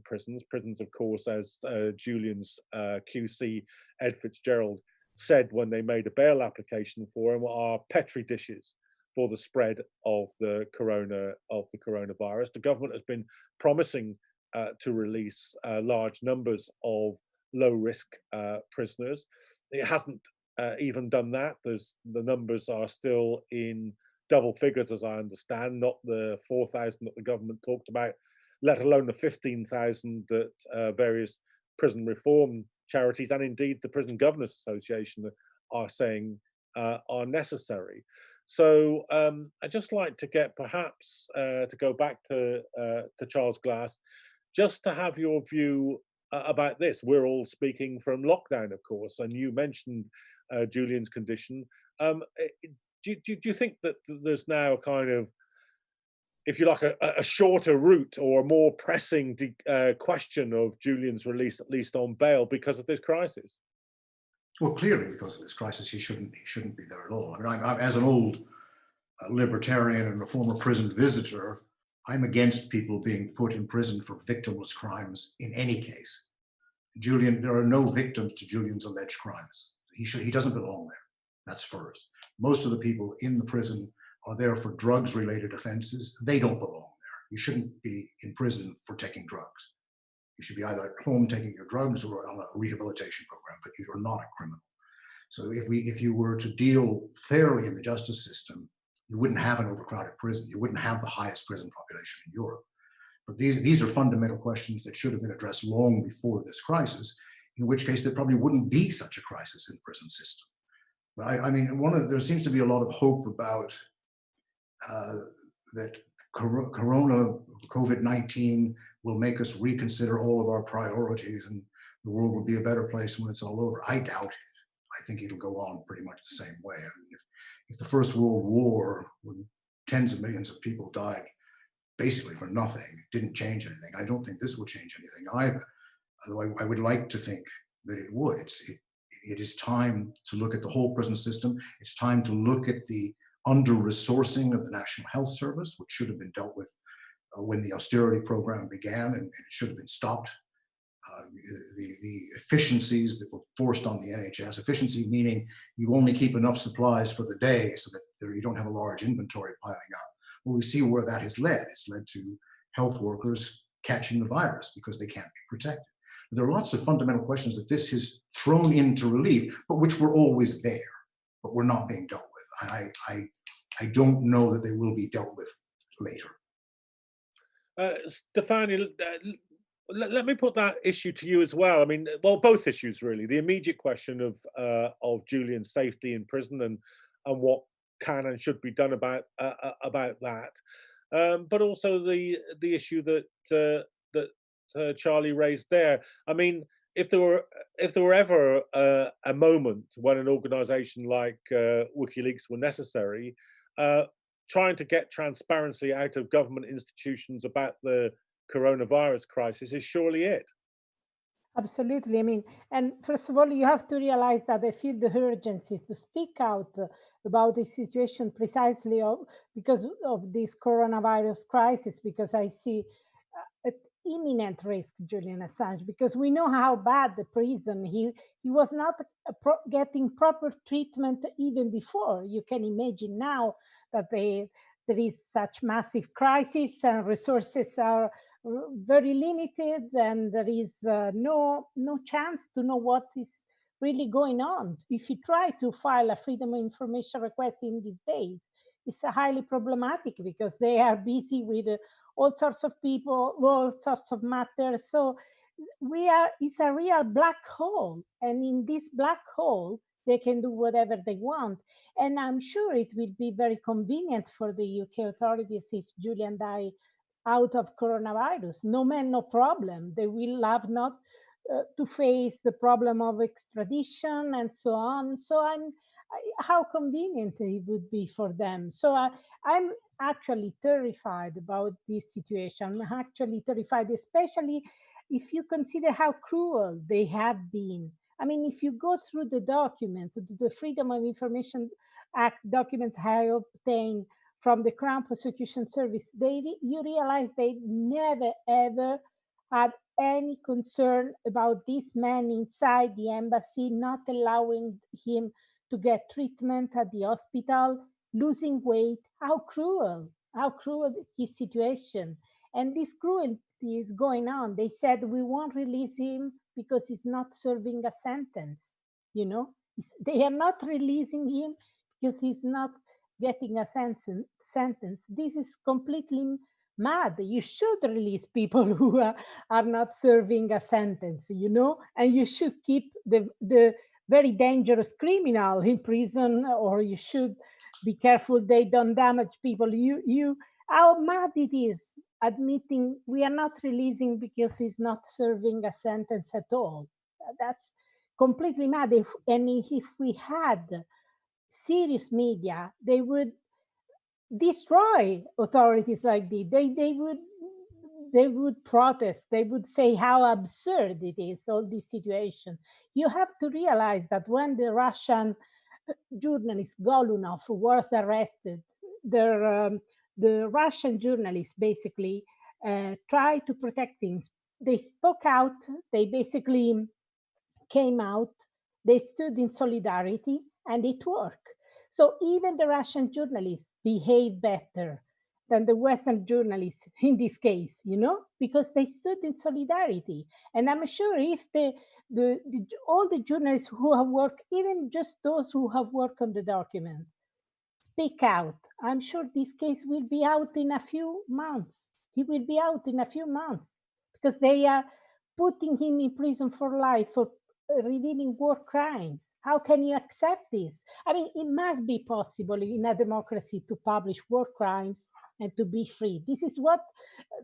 prisons. Prisons, of course, as Julian's QC Ed Fitzgerald said when they made a bail application for him, are petri dishes for the spread of the coronavirus. The government has been promising to release large numbers of low-risk prisoners. It hasn't even done that. The numbers are still in double figures, as I understand, not the 4,000 that the government talked about, let alone the 15,000 that various prison reform charities and indeed the Prison Governors Association are saying are necessary. So I'd just like to get perhaps to go back to Charles Glass, just to have your view about this. We're all speaking from lockdown, of course, and you mentioned Julian's condition. Do you think that there's now a kind of, if you like, a shorter route or a more pressing question of Julian's release, at least on bail, because of this crisis? Well, clearly because of this crisis, he shouldn't be there at all. I mean, I'm as an old libertarian and a former prison visitor, I'm against people being put in prison for victimless crimes in any case. Julian, there are no victims to Julian's alleged crimes. He doesn't belong there. That's first. Most of the people in the prison are there for drugs-related offenses. They don't belong there. You shouldn't be in prison for taking drugs. You should be either at home taking your drugs or on a rehabilitation program, but you're not a criminal. So if you were to deal fairly in the justice system, you wouldn't have an overcrowded prison. You wouldn't have the highest prison population in Europe. But these are fundamental questions that should have been addressed long before this crisis, in which case there probably wouldn't be such a crisis in the prison system. But I mean, there seems to be a lot of hope about that COVID-19 will make us reconsider all of our priorities and the world will be a better place when it's all over. I doubt it. I think it'll go on pretty much the same way. I mean, if the First World War, when tens of millions of people died basically for nothing, didn't change anything, I don't think this will change anything either. Although I would like to think that it would. It is time to look at the whole prison system. It's time to look at the under-resourcing of the National Health Service, which should have been dealt with when the austerity program began, and it should have been stopped. The efficiencies that were forced on the NHS, efficiency meaning you only keep enough supplies for the day so that you don't have a large inventory piling up. Well, we see where that has led. It's led to health workers catching the virus because they can't be protected. There are lots of fundamental questions that this has thrown into relief, but which were always there, but were not being dealt with. I don't know that they will be dealt with later. Stefania, let me put that issue to you as well. I mean, well, both issues really. The immediate question of Julian's safety in prison and what can and should be done about that, but also the issue that Charlie raised there. I mean, if there were ever a moment when an organisation like WikiLeaks were necessary, trying to get transparency out of government institutions about the coronavirus crisis is surely it. Absolutely. I mean, and first of all, you have to realize that I feel the urgency to speak out about the situation precisely because of this coronavirus crisis, because I see an imminent risk, Julian Assange, because we know how bad the prison, he was not getting proper treatment even before. You can imagine now that there is such massive crisis and resources are very limited, and there is no chance to know what is really going on. If you try to file a freedom of information request in these days, it's highly problematic because they are busy with all sorts of people, all sorts of matters. So it's a real black hole, and in this black hole they can do whatever they want. And I'm sure it will be very convenient for the UK authorities if Julian died out of coronavirus. No man, no problem. They will have not to face the problem of extradition and so on. So how convenient it would be for them. So I'm actually terrified about this situation. I'm actually terrified, especially if you consider how cruel they have been. I mean, if you go through the documents, the Freedom of Information Act documents I obtained from the Crown Prosecution Service, you realize they never ever had any concern about this man inside the embassy, not allowing him to get treatment at the hospital, losing weight. How cruel his situation. And this cruelty is going on. They said, we won't release him because he's not serving a sentence. You know, they are not releasing him because he's not getting a sentence. This is completely mad. You should release people who are not serving a sentence, you know, and you should keep the very dangerous criminal in prison, or you should be careful they don't damage people. How mad it is admitting we are not releasing because he's not serving a sentence at all. That's completely mad. If we had serious media, they would destroy authorities like this. They would protest. They would say how absurd it is, all this situation. You have to realize that when the Russian journalist Golunov was arrested, the Russian journalists basically tried to protect him. They spoke out. They basically came out. They stood in solidarity, and it worked. So even the Russian journalists behave better than the Western journalists in this case, you know, because they stood in solidarity. And I'm sure if all the journalists who have worked, even just those who have worked on the document, speak out, I'm sure this case will be out in a few months. He will be out in a few months because they are putting him in prison for life for revealing war crimes. How can you accept this? I mean, it must be possible in a democracy to publish war crimes and to be free. This is what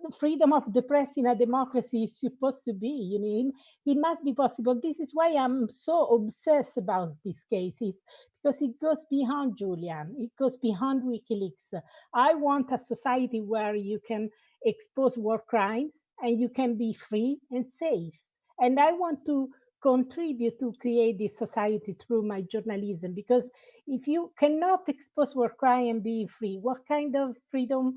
the freedom of the press in a democracy is supposed to be. You know, it must be possible. This is why I'm so obsessed about these cases, because it goes beyond Julian. It goes beyond WikiLeaks. I want a society where you can expose war crimes and you can be free and safe. And I want to contribute to create this society through my journalism, because if you cannot expose war crime and be free, what kind of freedom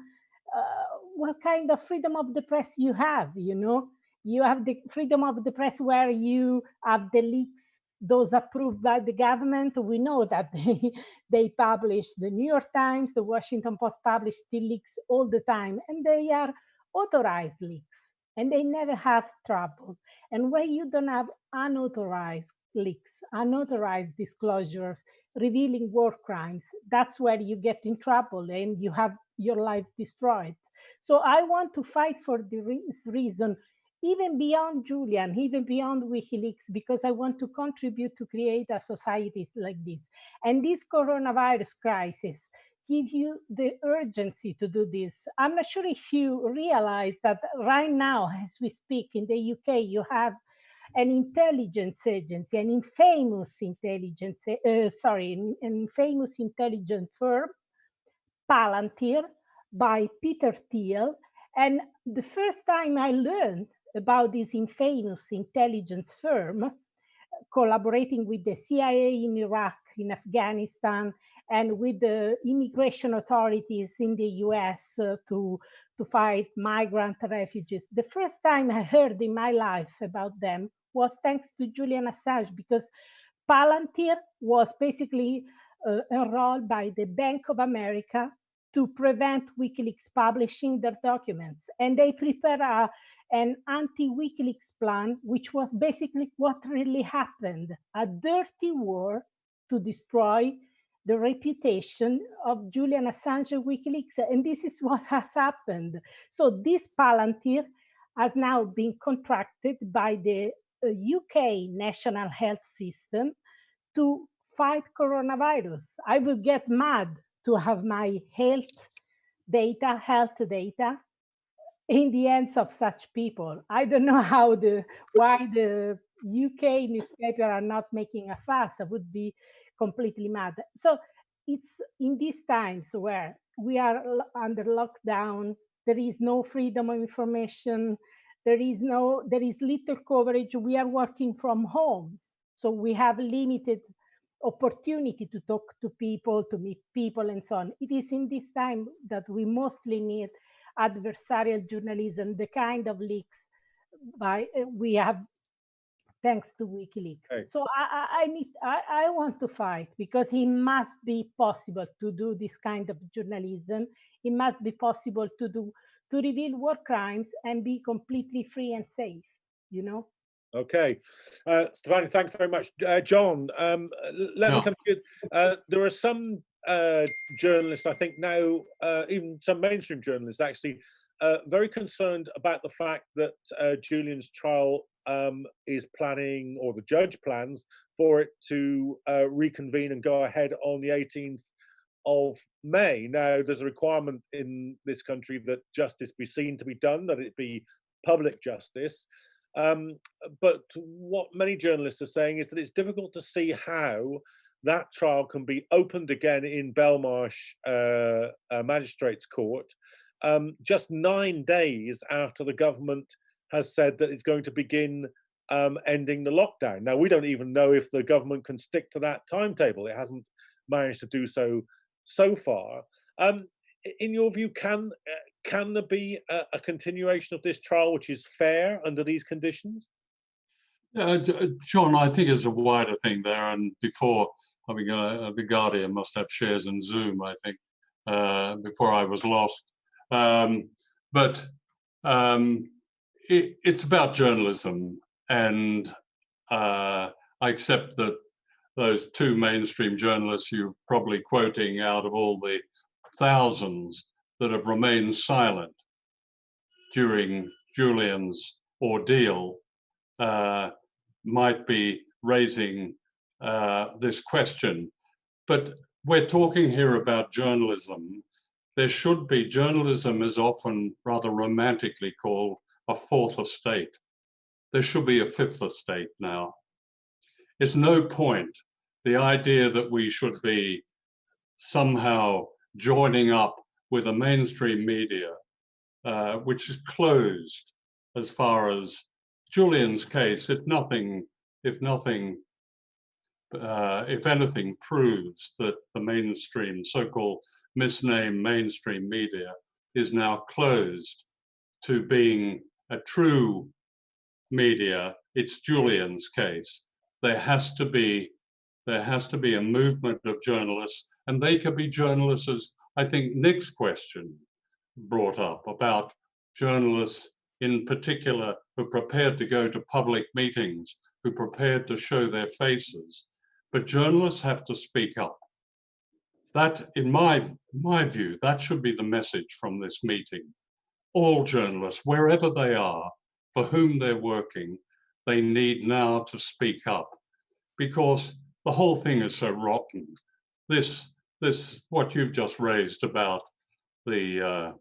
of the press you have? You know, you have the freedom of the press where you have the leaks, those approved by the government. We know that they publish, the New York Times, the Washington Post publish the leaks all the time, and they are authorized leaks and they never have trouble. And where you don't have unauthorized leaks, unauthorized disclosures revealing war crimes, that's where you get in trouble and you have your life destroyed. So I want to fight for this reason, even beyond Julian, even beyond WikiLeaks, because I want to contribute to create a society like this. And this coronavirus crisis gives you the urgency to do this. I'm not sure if you realize that right now, as we speak in the UK, you have an intelligence agency, an infamous intelligence, an infamous intelligence firm, Palantir, by Peter Thiel. And the first time I learned about this infamous intelligence firm, collaborating with the CIA in Iraq, in Afghanistan, and with the immigration authorities in the US to fight migrant refugees. The first time I heard in my life about them was thanks to Julian Assange, because Palantir was basically enrolled by the Bank of America to prevent WikiLeaks publishing their documents. And they prepared an anti-WikiLeaks plan, which was basically what really happened, a dirty war to destroy the reputation of Julian Assange and WikiLeaks. And this is what has happened. So this Palantir has now been contracted by the UK National Health System to fight coronavirus. I would get mad to have my health data in the hands of such people. I don't know why the UK newspaper are not making a fuss. I would be completely mad. So it's in these times where we are under lockdown, there is no freedom of information, there is little coverage. We are working from home, so we have limited opportunity to talk to people, to meet people, and so on. It is in this time that we mostly need adversarial journalism, the kind of leaks we have thanks to WikiLeaks. Right. So I want to fight, because it must be possible to do this kind of journalism. It must be possible to reveal war crimes and be completely free and safe, you know? Okay, Stefano, thanks very much. John, let me come to you. There are some journalists, I think now, even some mainstream journalists actually, very concerned about the fact that Julian's trial is planning, or the judge plans for it to reconvene and go ahead on the 18th of May. Now, there's a requirement in this country that justice be seen to be done, that it be public justice. But what many journalists are saying is that it's difficult to see how that trial can be opened again in Belmarsh Magistrates Court just 9 days after the government has said that it's going to begin ending the lockdown. Now, we don't even know if the government can stick to that timetable. It hasn't managed to do so far. In your view, can there be a continuation of this trial which is fair under these conditions? John, I think it's a wider thing there. And before, I mean, the Guardian must have shares in Zoom, I think, before I was lost. But it's about journalism. And I accept that those two mainstream journalists you're probably quoting out of all the thousands that have remained silent during Julian's ordeal might be raising this question. But we're talking here about journalism. There should be, journalism is often rather romantically called a fourth estate. There should be a fifth estate now. It's no point, the idea that we should be somehow joining up with a mainstream media, which is closed as far as Julian's case, if anything proves that the mainstream, so-called misnamed mainstream media is now closed to being a true media, it's Julian's case. There has to be a movement of journalists, and they can be journalists, as I think Nick's question brought up about journalists in particular who are prepared to go to public meetings, who are prepared to show their faces. But journalists have to speak up. That, in my view, that should be the message from this meeting. All journalists, wherever they are, for whom they're working, they need now to speak up, because the whole thing is so rotten. This what you've just raised about the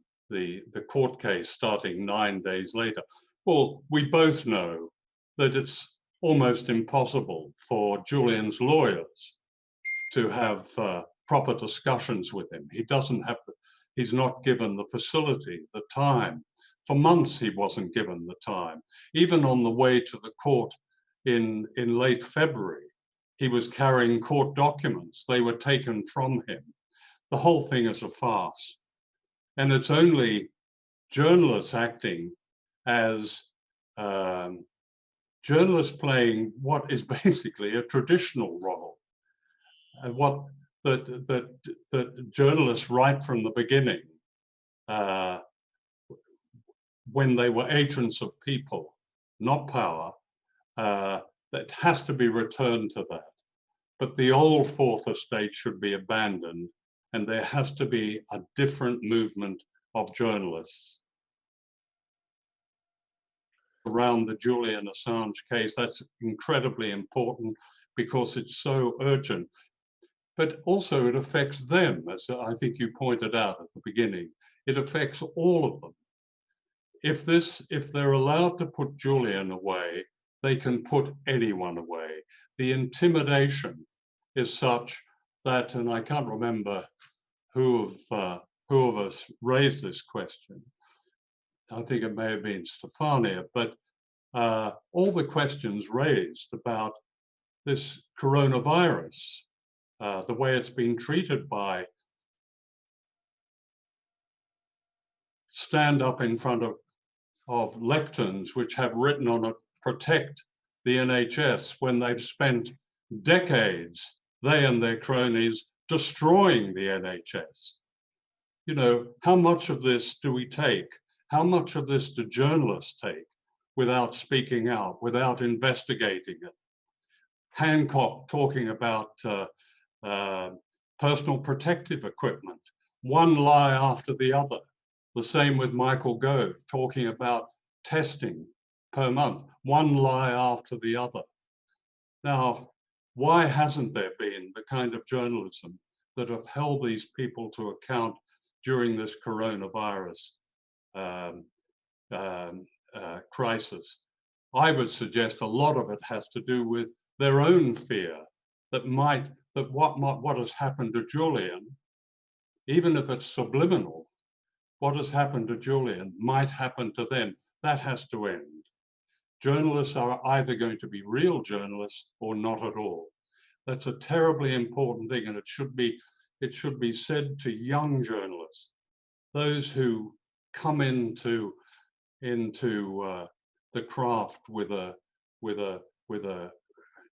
court case starting 9 days later. Well, we both know that it's almost impossible for Julian's lawyers to have proper discussions with him. He doesn't have he's not given the facility, the time. For months he wasn't given the time. Even on the way to the court in late February, he was carrying court documents. They were taken from him. The whole thing is a farce. And it's only journalists acting as journalists playing what is basically a traditional role. What that journalists right from the beginning, when they were agents of people, not power, that has to be returned to that. But the old fourth estate should be abandoned, and there has to be a different movement of journalists. Around the Julian Assange case, that's incredibly important because it's so urgent. But also it affects them, as I think you pointed out at the beginning. It affects all of them. If they're allowed to put Julian away, they can put anyone away. The intimidation is such that, and I can't remember who of us raised this question. I think it may have been Stefania, but all the questions raised about this coronavirus, the way it's been treated by, stand up in front of lecterns which have written on it, protect the NHS, when they've spent decades, they and their cronies, destroying the NHS. You know, how much of this do we take? How much of this do journalists take without speaking out, without investigating it? Hancock talking about personal protective equipment, one lie after the other. The same with Michael Gove talking about testing per month, one lie after the other. Now, why hasn't there been the kind of journalism that have held these people to account during this coronavirus crisis? I would suggest a lot of it has to do with their own fear that what has happened to Julian, even if it's subliminal, what has happened to Julian might happen to them. That has to end. Journalists are either going to be real journalists or not at all. That's a terribly important thing, and it should be said to young journalists, those who come into the craft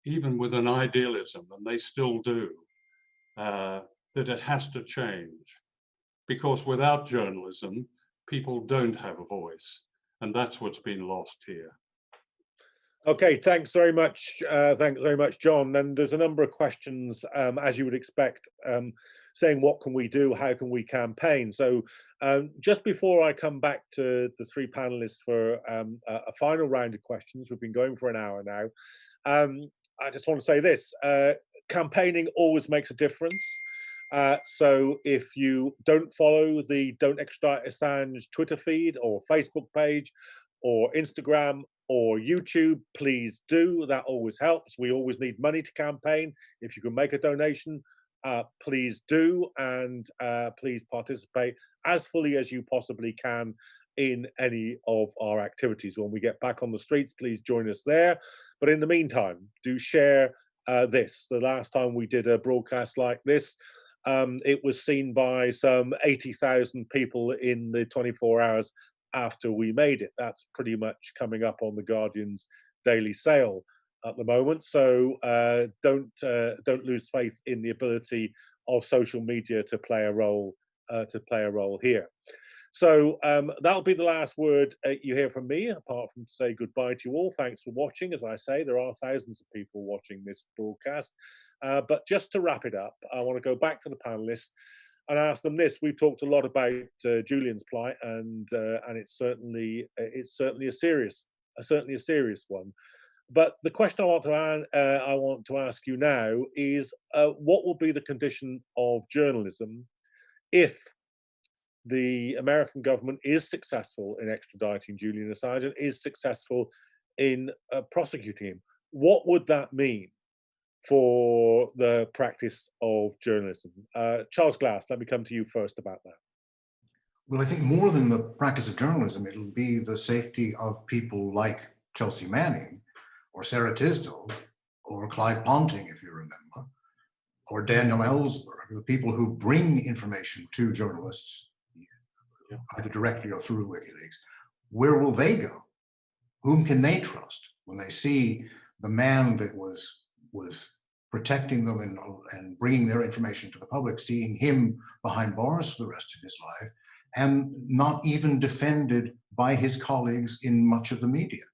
even with an idealism, and they still do, that it has to change. Because without journalism, people don't have a voice, and that's what's been lost here. Okay, thanks very much. Thanks very much, John. And there's a number of questions, as you would expect, saying what can we do, how can we campaign? So just before I come back to the three panelists for a final round of questions, we've been going for an hour now. I just want to say this, campaigning always makes a difference. So if you don't follow the Don't Extradite Assange Twitter feed or Facebook page or Instagram or YouTube, please do. That always helps. We always need money to campaign. If you can make a donation, please do, and please participate as fully as you possibly can in any of our activities. When we get back on the streets, please join us there. But in the meantime, do share this. The last time we did a broadcast like this, it was seen by some 80,000 people in the 24 hours after we made it. That's pretty much coming up on the Guardian's daily sale at the moment. So don't lose faith in the ability of social media to play a role here. So that'll be the last word you hear from me, apart from to say goodbye to you all. Thanks for watching. As I say, there are thousands of people watching this broadcast. But just to wrap it up, I want to go back to the panelists and ask them this. We've talked a lot about Julian's plight, and it's certainly a serious one. But the question I want to ask you now is, what will be the condition of journalism if the American government is successful in extraditing Julian Assange and is successful in prosecuting him? What would that mean for the practice of journalism? Charles Glass, let me come to you first about that. Well, I think more than the practice of journalism, it'll be the safety of people like Chelsea Manning or Sarah Tisdall or Clive Ponting, if you remember, or Daniel Ellsberg, the people who bring information to journalists, either directly or through WikiLeaks. Where will they go? Whom can they trust when they see the man that was protecting them and bringing their information to the public, seeing him behind bars for the rest of his life, and not even defended by his colleagues in much of the media?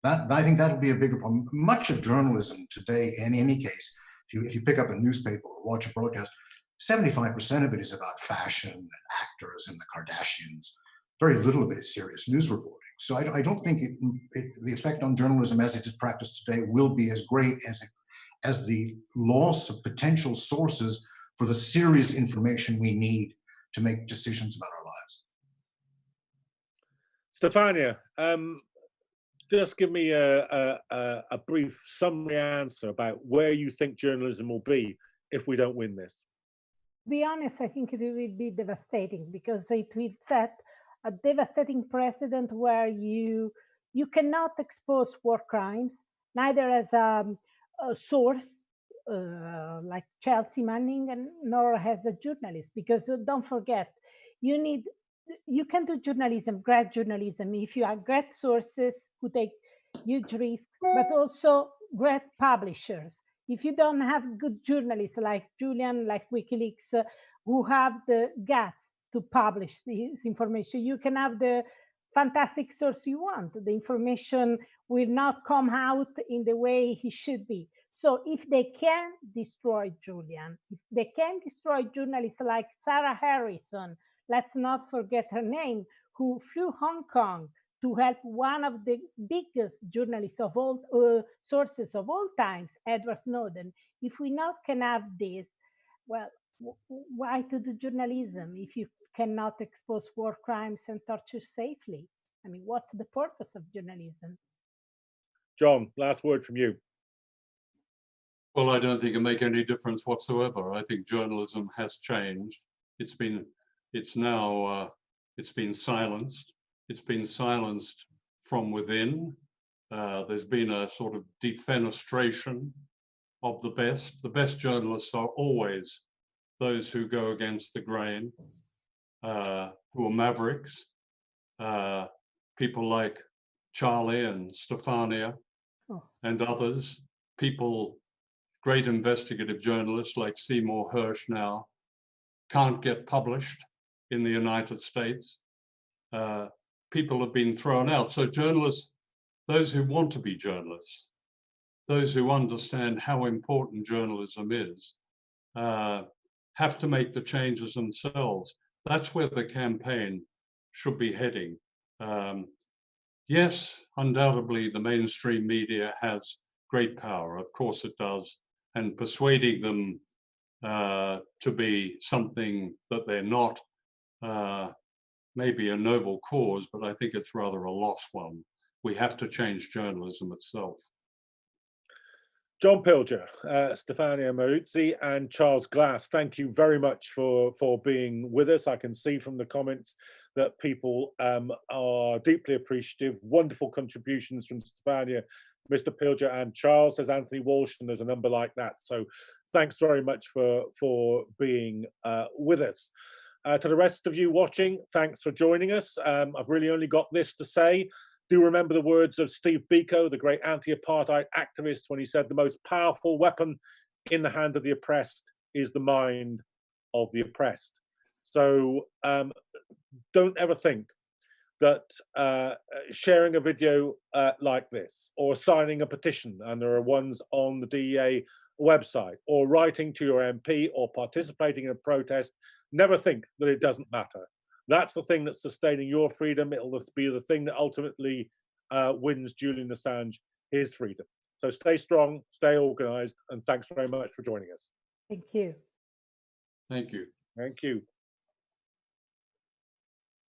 I think that'll be a bigger problem. Much of journalism today, in any case, if you pick up a newspaper or watch a broadcast, 75% of it is about fashion and actors and the Kardashians. Very little of it is serious news reporting. So I don't think the effect on journalism as it is practiced today will be as great as the loss of potential sources for the serious information we need to make decisions about our lives. Stefania, just give me a brief summary answer about where you think journalism will be if we don't win this. To be honest, I think it will be devastating, because it will set a devastating precedent where you cannot expose war crimes, neither as a source like Chelsea Manning, and nor as a journalist. Because don't forget, you can do journalism, great journalism, if you have great sources who take huge risks, but also great publishers. If you don't have good journalists like Julian, like WikiLeaks, who have the guts to publish this information, you can have the fantastic source you want. The information will not come out in the way he should be. So if they can destroy Julian, if they can destroy journalists like Sarah Harrison, let's not forget her name, who flew Hong Kong to help one of the biggest journalists of all sources of all times, Edward Snowden. If we not can have this, well, why to do journalism if you cannot expose war crimes and torture safely? I mean, what's the purpose of journalism? John, last word from you. Well, I don't think it make any difference whatsoever. I think journalism has changed. It's been silenced. It's been silenced from within. There's been a sort of defenestration of the best. The best journalists are always those who go against the grain, who are mavericks. People like Charlie and Stefania and others, great investigative journalists like Seymour Hersh now, can't get published in the United States. People have been thrown out. So journalists, those who want to be journalists, those who understand how important journalism is, have to make the changes themselves. That's where the campaign should be heading. Yes, undoubtedly the mainstream media has great power. Of course it does. And persuading them to be something that they're not may be a noble cause, but I think it's rather a lost one. We have to change journalism itself. John Pilger, Stefania Maruzzi, and Charles Glass, thank you very much for being with us. I can see from the comments that people are deeply appreciative. Wonderful contributions from Stefania, Mr. Pilger, and Charles. There's Anthony Walsh, and there's a number like that. So thanks very much for being with us. To the rest of you watching, thanks for joining us. I've really only got this to say. Do remember the words of Steve Biko, the great anti-apartheid activist, when he said the most powerful weapon in the hand of the oppressed is the mind of the oppressed. So don't ever think that sharing a video like this, or signing a petition, and there are ones on the DEA website, or writing to your MP, or participating in a protest, never think that it doesn't matter. That's the thing that's sustaining your freedom. It'll be the thing that ultimately wins Julian Assange his freedom. So stay strong, stay organized, and thanks very much for joining us. Thank you. Thank you. Thank you.